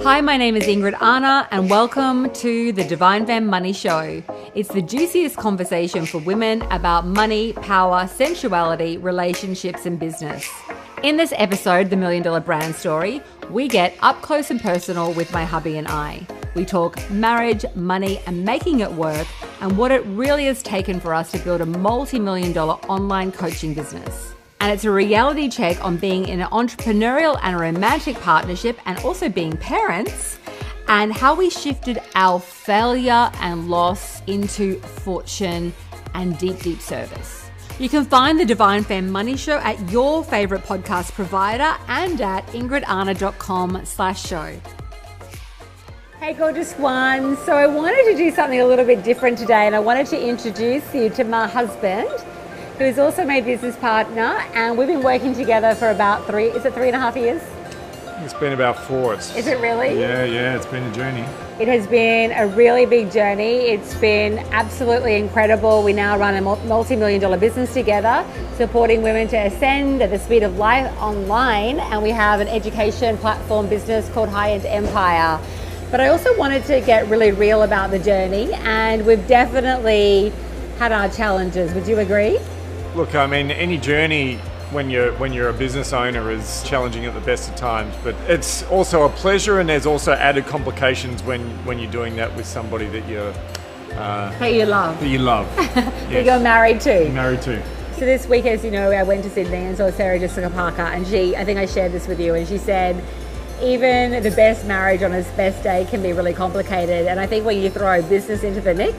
Hi, my name is Ingrid Arna and welcome to the Femme Money Show. It's the juiciest conversation for women about money, power, sensuality, relationships and business. In this episode, The $1 Million Brand Story, we get up close and personal with my hubby and I. We talk marriage, money and making it work and what it really has taken for us to build a multi-million-dollar online coaching business. And it's a reality check on being in an entrepreneurial and a romantic partnership and also being parents and how we shifted our failure and loss into fortune and deep, deep service. You can find the Femme Money Show at your favorite podcast provider and at ingridarna.com/show. Hey, gorgeous one. So I wanted to do something a little bit different today and I wanted to introduce you to my husband, who's also my business partner, and we've been working together for about 3.5 years? It's been about 4. Is it really? Yeah, it's been a journey. It has been a really big journey. It's been absolutely incredible. We now run a multi-million-dollar business together, supporting women to ascend at the speed of light online, and we have an education platform business called High-End Empire. But I also wanted to get really real about the journey, and we've definitely had our challenges. Would you agree? Look, I mean, any journey when you're a business owner is challenging at the best of times, but it's also a pleasure, and there's also added complications when you're doing that with somebody that you love. That Yes. you're married to. Married to. So this week, as you know, I went to Sydney and saw Sarah Jessica Parker, and I think I shared this with you, and she said, even the best marriage on its best day can be really complicated. And I think when you throw business into the mix,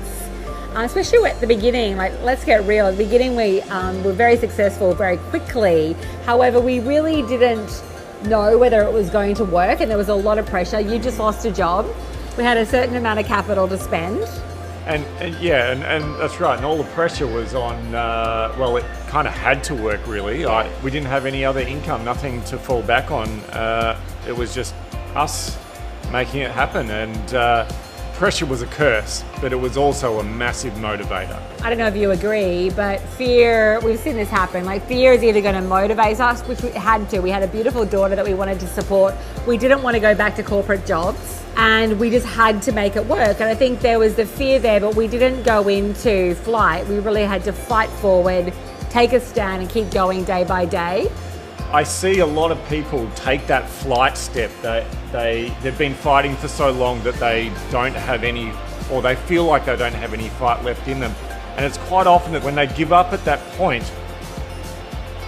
especially at the beginning, like, let's get real. At the beginning, we were very successful very quickly. However, we really didn't know whether it was going to work, and there was a lot of pressure. You just lost a job. We had a certain amount of capital to spend. And that's right. And all the pressure was on, it kind of had to work, really. We didn't have any other income, nothing to fall back on. It was just us making it happen. And pressure was a curse, but it was also a massive motivator. I don't know if you agree, but fear, we've seen this happen. Like, fear is either going to motivate us, which we had to. We had a beautiful daughter that we wanted to support. We didn't want to go back to corporate jobs, and we just had to make it work. And I think there was the fear there, but we didn't go into flight. We really had to fight forward, take a stand, and keep going day by day. I see a lot of people take that flight step. They've been fighting for so long that they don't have any, or they feel like they don't have any fight left in them. And it's quite often that when they give up at that point,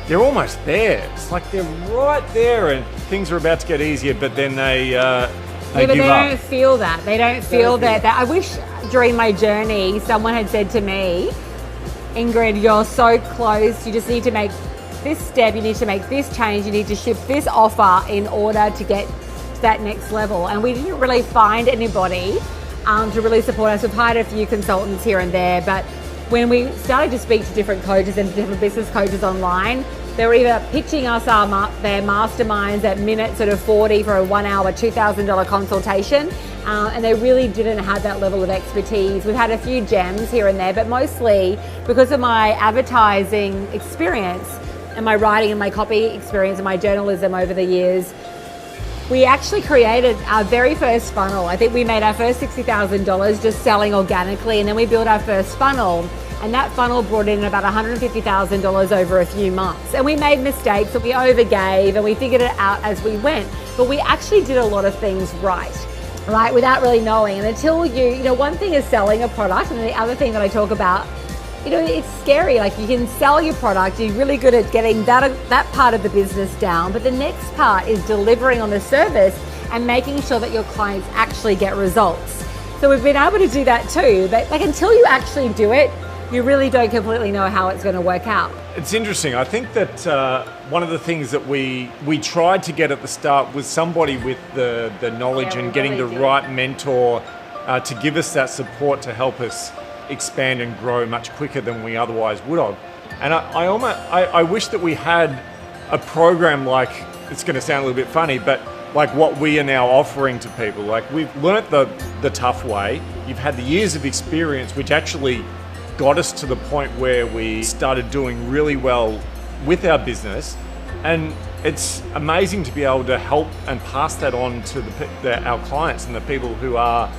they're almost there. It's like they're right there and things are about to get easier, but then they give up. Don't feel that. They don't feel that. I wish during my journey someone had said to me, Ingrid, you're so close. You just need to make this step, you need to make this change, you need to ship this offer in order to get to that next level. And we didn't really find anybody to really support us. We've hired a few consultants here and there, but when we started to speak to different coaches and different business coaches online, they were either pitching us their masterminds at minute sort of 40 for a 1 hour, $2,000 consultation. And they really didn't have that level of expertise. We've had a few gems here and there, but mostly because of my advertising experience and my writing and my copy experience and my journalism over the years, we actually created our very first funnel. I think we made our first $60,000 just selling organically, and then we built our first funnel, and that funnel brought in about $150,000 over a few months. And we made mistakes and we overgave and we figured it out as we went, but we actually did a lot of things right, without really knowing. And until one thing is selling a product, and the other thing that I talk about, it's scary. Like, you can sell your product, you're really good at getting that part of the business down, but the next part is delivering on the service and making sure that your clients actually get results. So we've been able to do that too, but until you actually do it, you really don't completely know how it's going to work out. It's interesting. I think that one of the things that we tried to get at the start was somebody with the knowledge and getting the right mentor to give us that support to help us expand and grow much quicker than we otherwise would have. And I wish that we had a program like, it's going to sound a little bit funny, but like what we are now offering to people. Like, we've learnt the tough way. You've had the years of experience, which actually got us to the point where we started doing really well with our business. And it's amazing to be able to help and pass that on to our clients and the people who are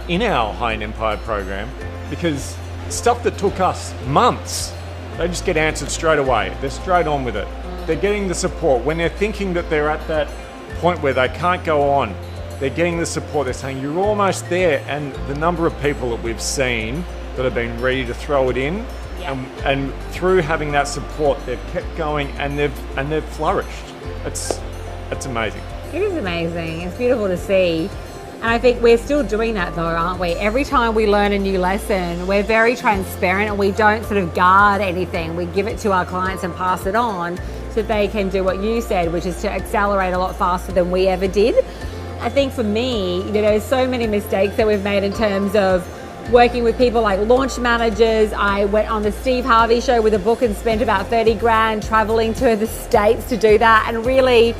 in our High in Empire program, because stuff that took us months, they just get answered straight away. They're straight on with it. They're getting the support. When they're thinking that they're at that point where they can't go on, they're getting the support. They're saying, you're almost there. And the number of people that we've seen that have been ready to throw it in, and through having that support, they've kept going and they've flourished. It's amazing. It is amazing. It's beautiful to see. And I think we're still doing that though, aren't we? Every time we learn a new lesson, we're very transparent and we don't sort of guard anything. We give it to our clients and pass it on so they can do what you said, which is to accelerate a lot faster than we ever did. I think for me, there's so many mistakes that we've made in terms of working with people like launch managers. I went on the Steve Harvey show with a book and spent about 30 grand traveling to the States to do that. And really,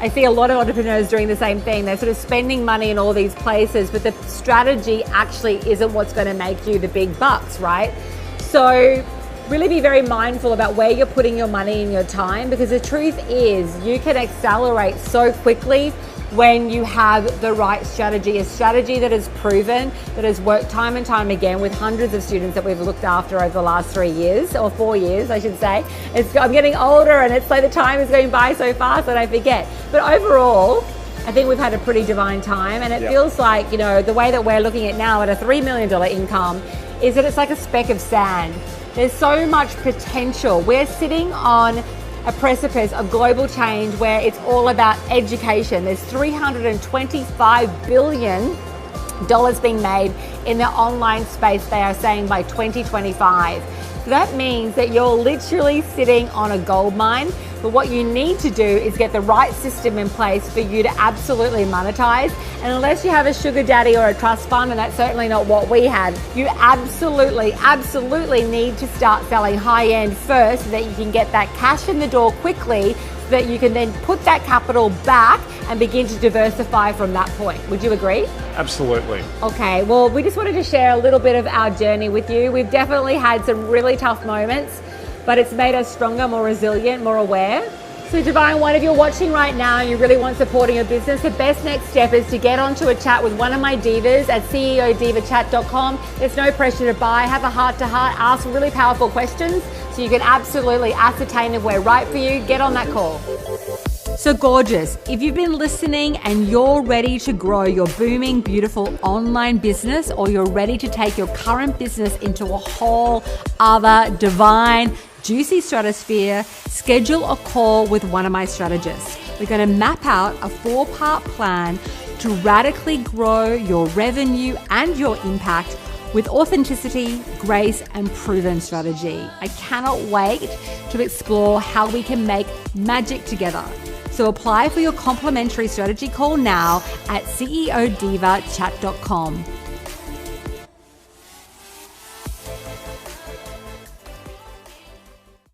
I see a lot of entrepreneurs doing the same thing. They're sort of spending money in all these places, but the strategy actually isn't what's going to make you the big bucks, right? So really be very mindful about where you're putting your money and your time, because the truth is you can accelerate so quickly when you have the right strategy, a strategy that is proven, that has worked time and time again with hundreds of students that we've looked after over the last 3 years, or 4 years, I should say. I'm getting older and it's like the time is going by so fast that I forget. But overall, I think we've had a pretty divine time, and it feels like, the way that we're looking at now at a $3 million income is that it's like a speck of sand. There's so much potential. We're sitting on a precipice of global change where it's all about education. There's $325 billion being made in the online space, they are saying, by 2025. So that means that you're literally sitting on a gold mine, but what you need to do is get the right system in place for you to absolutely monetize. And unless you have a sugar daddy or a trust fund, and that's certainly not what we had, you absolutely need to start selling high end first so that you can get that cash in the door quickly, so that you can then put that capital back and begin to diversify from that point. Would you agree? Absolutely. Okay, well, we just wanted to share a little bit of our journey with you. We've definitely had some really tough moments, but it's made us stronger, more resilient, more aware. So Divine One, if you're watching right now and you really want support in your business, the best next step is to get onto a chat with one of my divas at ceodivachat.com. There's no pressure to buy. Have a heart-to-heart, ask really powerful questions so you can absolutely ascertain if we're right for you. Get on that call. So gorgeous, if you've been listening and you're ready to grow your booming, beautiful online business, or you're ready to take your current business into a whole other divine, juicy stratosphere, schedule a call with one of my strategists. We're going to map out a 4-part plan to radically grow your revenue and your impact with authenticity, grace, and proven strategy. I cannot wait to explore how we can make magic together. So apply for your complimentary strategy call now at ceodivachat.com.